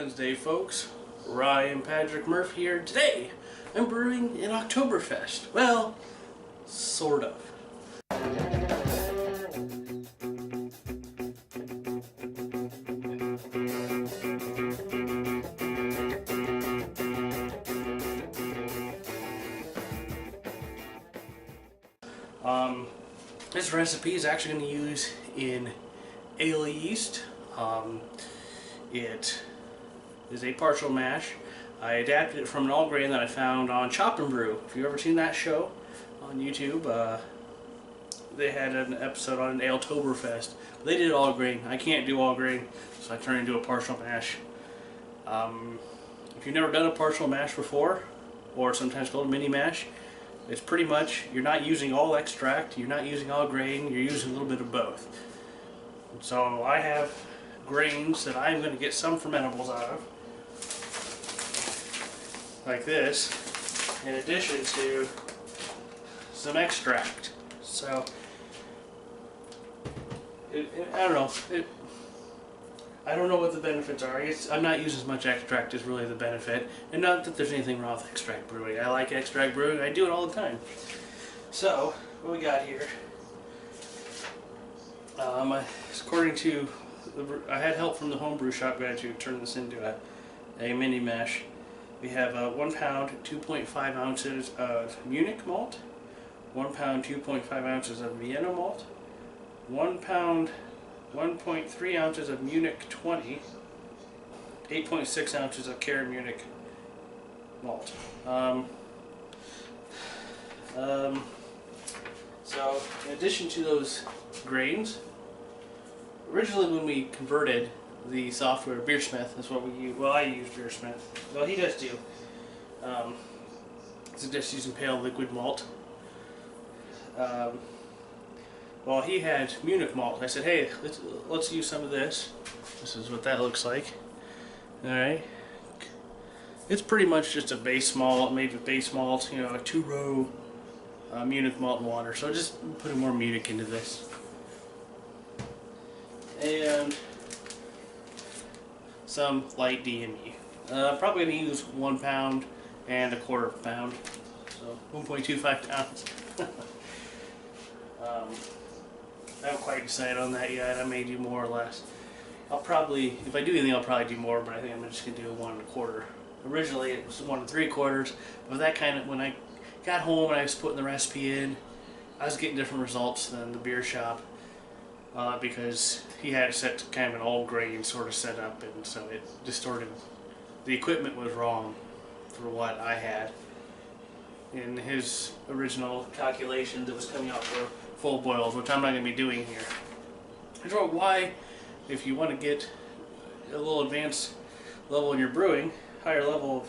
Wednesday, folks. Ryan Patrick Murphy here. Today, I'm brewing an Aletoberfest. Well, sort of. This recipe is actually going to use in ale yeast. It is a partial mash. I adapted it from an all grain that I found on Chop and Brew. If you've ever seen that show on YouTube, they had an episode on an Aletoberfest. They did all grain. I can't do all grain, so I turned into a partial mash. If you've never done a partial mash before, or sometimes called a mini mash, it's pretty much, you're not using all extract, you're not using all grain, you're using a little bit of both. So I have grains that I'm going to get some fermentables out of, like this, in addition to some extract. So, I don't know. I don't know what the benefits are. I'm not using as much extract is really the benefit. And not that there's anything wrong with extract brewing. I like extract brewing. I do it all the time. So, what we got here. According to, I had help from the homebrew shop guy to turn this into a mini mash. We have 1 pound, 2.5 ounces of Munich malt, 1 pound, 2.5 ounces of Vienna malt, 1 pound, 1.3 ounces of Munich 20, 8.6 ounces of Cara Munich malt. So, in addition to those grains, originally when we converted the software, Beersmith, that's what we use. Well, I use Beersmith. Well, he does too. It's just using pale liquid malt. Well, he had Munich malt. I said, hey, let's use some of this. This is what that looks like. Alright. It's pretty much just a base malt, made with base malt, you know, a 2-row Munich malt and water. So just putting more Munich into this. And some light DME. Probably going to use 1 pound and 1/4 pound. So 1.25 pounds. I haven't quite decided on that yet. I may do more or less. I'll probably, if I do anything, I'll probably do more, but I think I'm just going to do 1 1/4. Originally it was 1 3/4, but that kind of, when I got home and I was putting the recipe in, I was getting different results than the beer shop, because he had it set to kind of an all grain sort of setup, and so it distorted. The equipment was wrong for what I had in his original calculation that was coming out for full boils, which I'm not going to be doing here. I don't know why, if you want to get a little advanced level in your brewing, higher level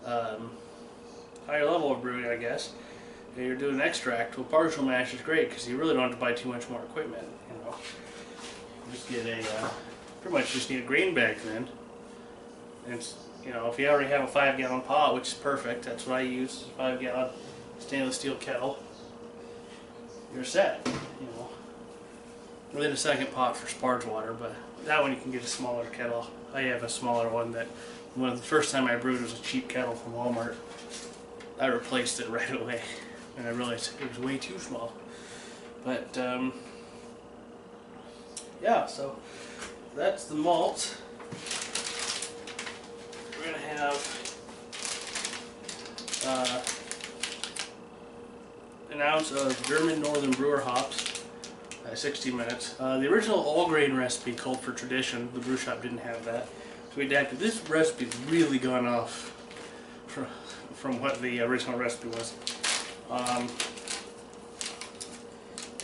of brewing, I guess, and you're doing extract, well, partial mash is great because you really don't have to buy too much more equipment. You know, just get a pretty much just need a grain bag then, and you know, if you already have a 5-gallon pot, which is perfect, that's what I use, 5-gallon stainless steel kettle, you're set, you know. Within a second pot for sparge water, but that one you can get a smaller kettle. I have a smaller one that, when the first time I brewed, it was a cheap kettle from Walmart. I replaced it right away, and I realized it was way too small. But, yeah, so that's the malt. We're going to have an ounce of German Northern Brewer hops, 60 minutes. The original all-grain recipe called for tradition. The brew shop didn't have that, so we adapted. This recipe's really gone off from what the original recipe was.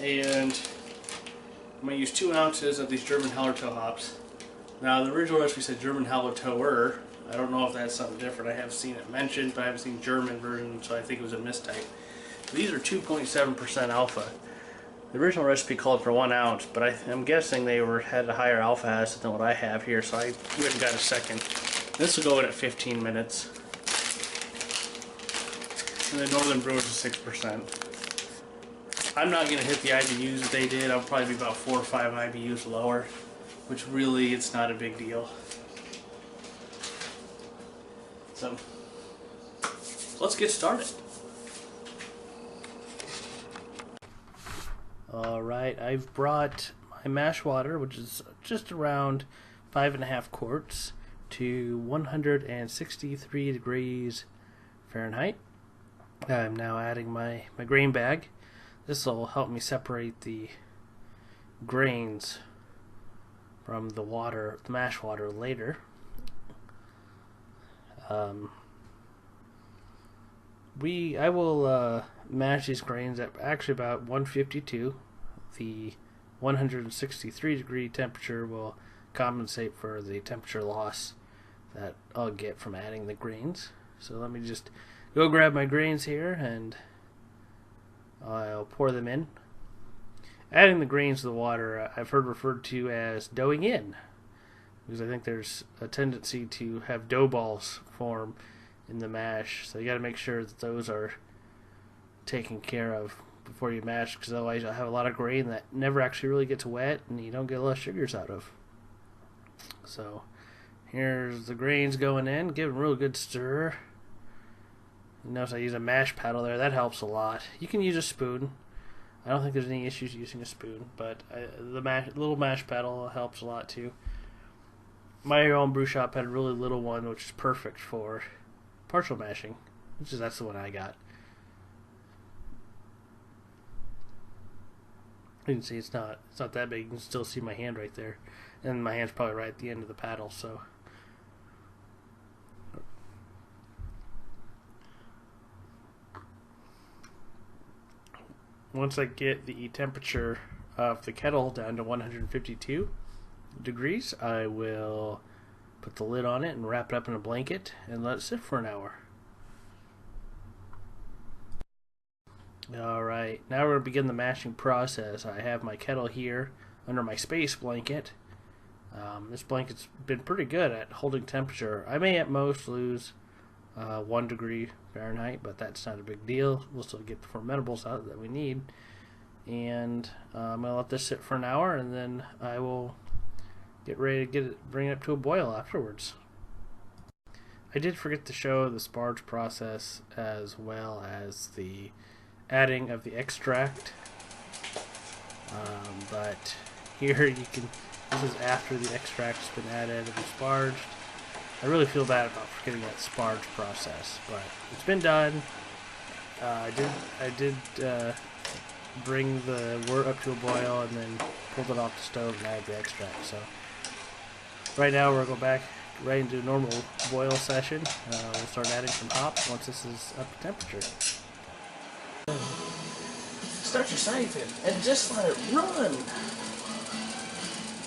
And I'm going to use 2 ounces of these German Hallertau hops. Now, the original recipe said German Hallertauer. I don't know if that's something different. I have seen it mentioned, but I haven't seen German version, so I think it was a mistype. These are 2.7% alpha. The original recipe called for 1 ounce, but I'm guessing they had a higher alpha acid than what I have here, so I went and got a second. This will go in at 15 minutes. And the Northern Brewers is 6%. I'm not going to hit the IBUs that they did. I'll probably be about 4 or 5 IBUs lower, which really, it's not a big deal. So let's get started. Alright, I've brought my mash water, which is just around 5.5 quarts, to 163 degrees Fahrenheit. I'm now adding my grain bag. This will help me separate the grains from the water, the mash water, later. I will mash these grains at actually about 152. The 163 degree temperature will compensate for the temperature loss that I'll get from adding the grains. So let me just go grab my grains here and I'll pour them in. Adding the grains to the water I've heard referred to as doughing in, because I think there's a tendency to have dough balls form in the mash, so you got to make sure that those are taken care of before you mash, because otherwise you'll have a lot of grain that never actually really gets wet and you don't get a lot of sugars out of. So here's the grains going in, give them a real good stir. You notice I use a mash paddle there, that helps a lot. You can use a spoon. I don't think there's any issues using a spoon, but the little mash paddle helps a lot too. My own brew shop had a really little one, which is perfect for partial mashing, that's the one I got. You can see it's not that big. You can still see my hand right there, and my hand's probably right at the end of the paddle. So once I get the temperature of the kettle down to 152 degrees, I will put the lid on it and wrap it up in a blanket and let it sit for an hour. Alright, now we're going to begin the mashing process. I have my kettle here under my space blanket. This blanket's been pretty good at holding temperature. I may at most lose 1 degree Fahrenheit, but that's not a big deal. We'll still get the fermentables out that we need. And I'm going to let this sit for an hour, and then I will get ready to bring it up to a boil afterwards. I did forget to show the sparge process as well as the adding of the extract. But here you can, this is after the extract's been added and sparged. I really feel bad about forgetting that sparge process, but it's been done. I did bring the wort up to a boil and then pulled it off the stove and added the extract. So right now we're going to go back right into a normal boil session. We'll start adding some hops once this is up to temperature. Start your siphon and just let it run.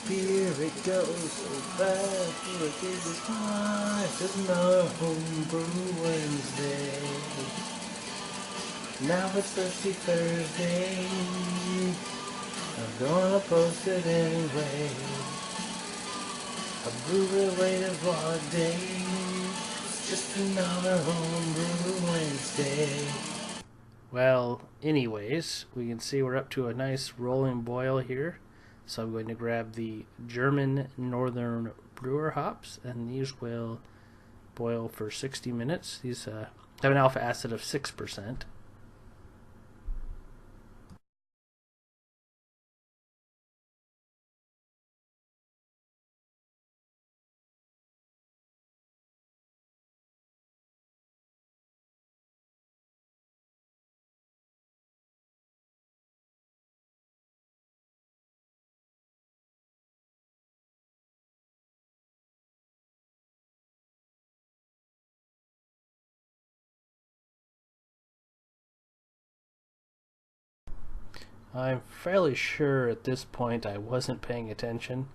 Here it goes so fast, look at this high, just another homebrew Wednesday. Now it's Thirsty Thursday, I'm gonna post it anyway. A brew-related vlog day, just another homebrew Wednesday. Well, anyways, we can see we're up to a nice rolling boil here. So I'm going to grab the German Northern Brewer hops, and these will boil for 60 minutes. These have an alpha acid of 6%. I'm fairly sure at this point I wasn't paying attention,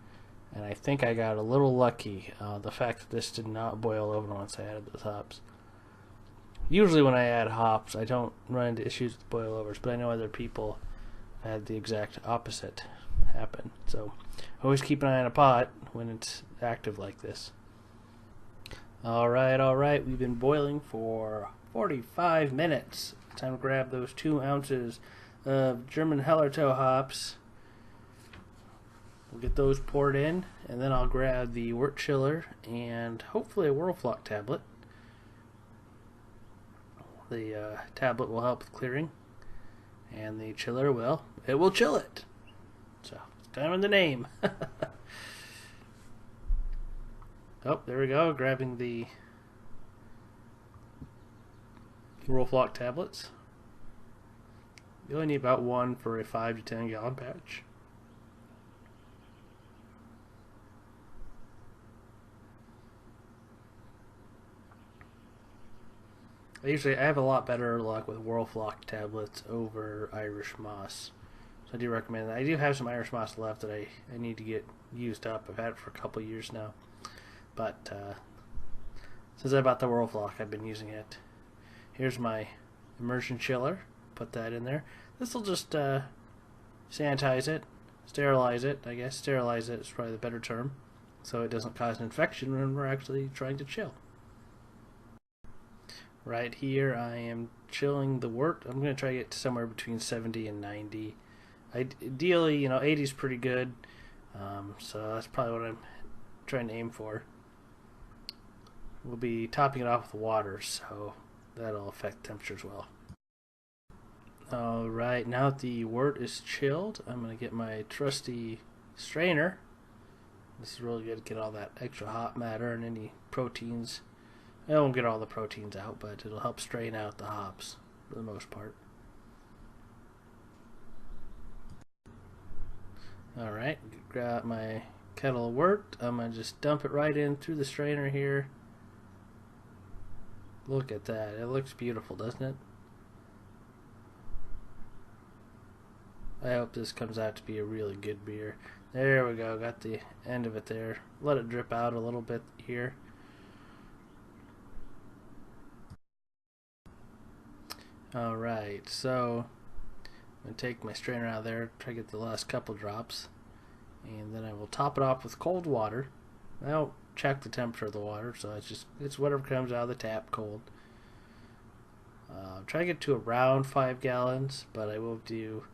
and I think I got a little lucky. The fact that this did not boil over once I added those hops. Usually when I add hops, I don't run into issues with boilovers, but I know other people had the exact opposite happen. So always keep an eye on a pot when it's active like this. Alright, we've been boiling for 45 minutes. Time to grab those 2 ounces of German Hallertau hops. We'll get those poured in, and then I'll grab the wort chiller and hopefully a Whirlfloc tablet. The tablet will help with clearing, and the chiller will chill it. So it's kind of in the name. Oh, there we go. Grabbing the roll flock tablets. You only need about one for a 5 to 10 gallon batch. I have a lot better luck with Whirlflock tablets over Irish Moss. So I do recommend that. I do have some Irish Moss left that I need to get used up. I've had it for a couple years now. But since I bought the Whirlflock, I've been using it. Here's my immersion chiller. Put that in there. This will just sanitize it, sterilize it, I guess. Sterilize it is probably the better term. So it doesn't cause an infection when we're actually trying to chill. Right here I am chilling the wort. I'm going to try to get to somewhere between 70 and 90. Ideally, 80 is pretty good. So that's probably what I'm trying to aim for. We'll be topping it off with water, so that'll affect temperature as well. Alright, now that the wort is chilled, I'm going to get my trusty strainer. This is really good to get all that extra hop matter and any proteins. I won't get all the proteins out, but it'll help strain out the hops for the most part. Alright, got my kettle of wort. I'm going to just dump it right in through the strainer here. Look at that. It looks beautiful, doesn't it? I hope this comes out to be a really good beer. There we go. Got the end of it there. Let it drip out a little bit here. Alright, so I'm going to take my strainer out of there, try to get the last couple drops, and then I will top it off with cold water. I don't check the temperature of the water, so it's whatever comes out of the tap cold. Try to get to around 5 gallons, but I will do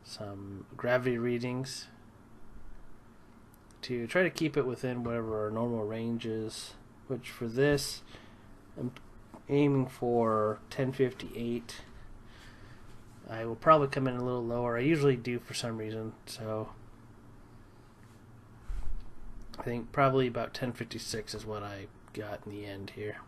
some gravity readings to try to keep it within whatever our normal range is, which for this I'm aiming for 1058. I will probably come in a little lower. I usually do for some reason, so I think probably about 1056 is what I got in the end here.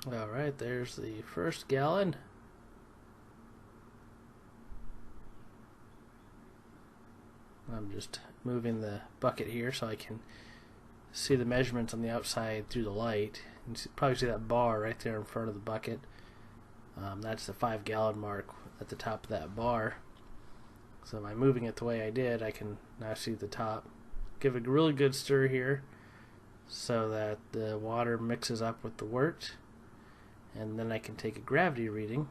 Alright, there's the first gallon. I'm just moving the bucket here so I can see the measurements on the outside through the light. You can probably see that bar right there in front of the bucket. That's the 5 gallon mark at the top of that bar. So by moving it the way I did, I can now see the top. Give a really good stir here so that the water mixes up with the wort, and then I can take a gravity reading.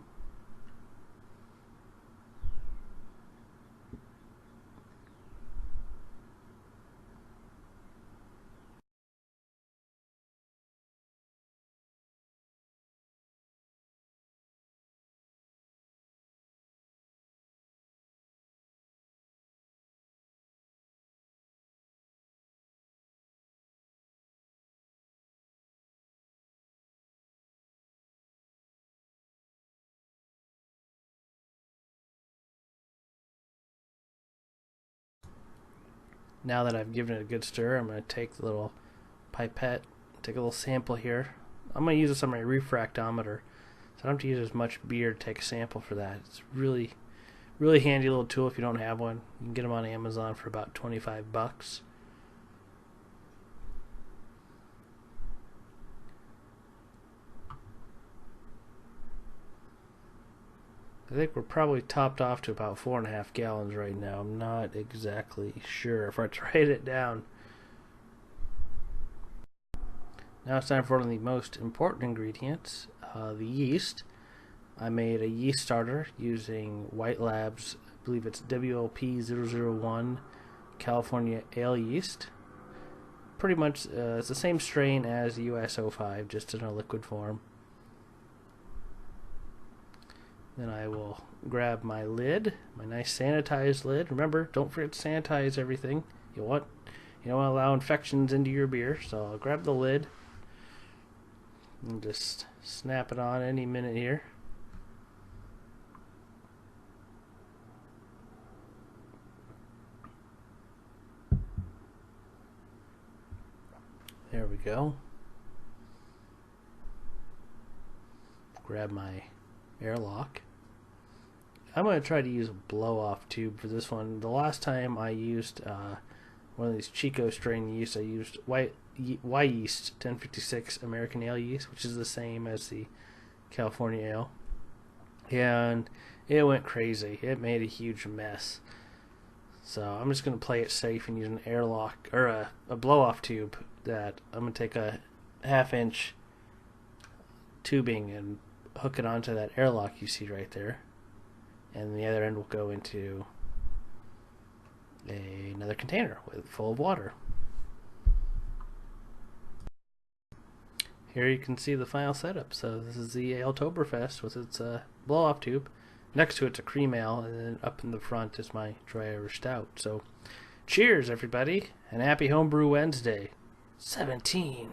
Now that I've given it a good stir, I'm going to take the little pipette, take a little sample here. I'm going to use this on my refractometer, so I don't have to use as much beer to take a sample for that. It's really handy little tool if you don't have one. You can get them on Amazon for about 25 bucks. I think we're probably topped off to about 4.5 gallons right now. I'm not exactly sure if I write it down. Now it's time for one of the most important ingredients, the yeast. I made a yeast starter using White Labs, I believe it's WLP001 California Ale yeast. Pretty much it's the same strain as US05, just in a liquid form. Then I will grab my lid, my nice sanitized lid. Remember, don't forget to sanitize everything. You want You don't want to allow infections into your beer, so I'll grab the lid and just snap it on any minute here. There we go. Grab my airlock. I'm going to try to use a blow-off tube for this one. The last time I used one of these Chico strain yeast, I used Y yeast 1056 American ale yeast, which is the same as the California ale. And it went crazy. It made a huge mess. So I'm just going to play it safe and use an airlock, or a blow-off tube that I'm going to take a 1/2 inch tubing and hook it onto that airlock you see right there. And the other end will go into another container full of water. Here you can see the final setup. So this is the Aletoberfest with its blow-off tube. Next to it's a cream ale, and then up in the front is my dry Irish stout. So cheers, everybody, and happy Homebrew Wednesday 17.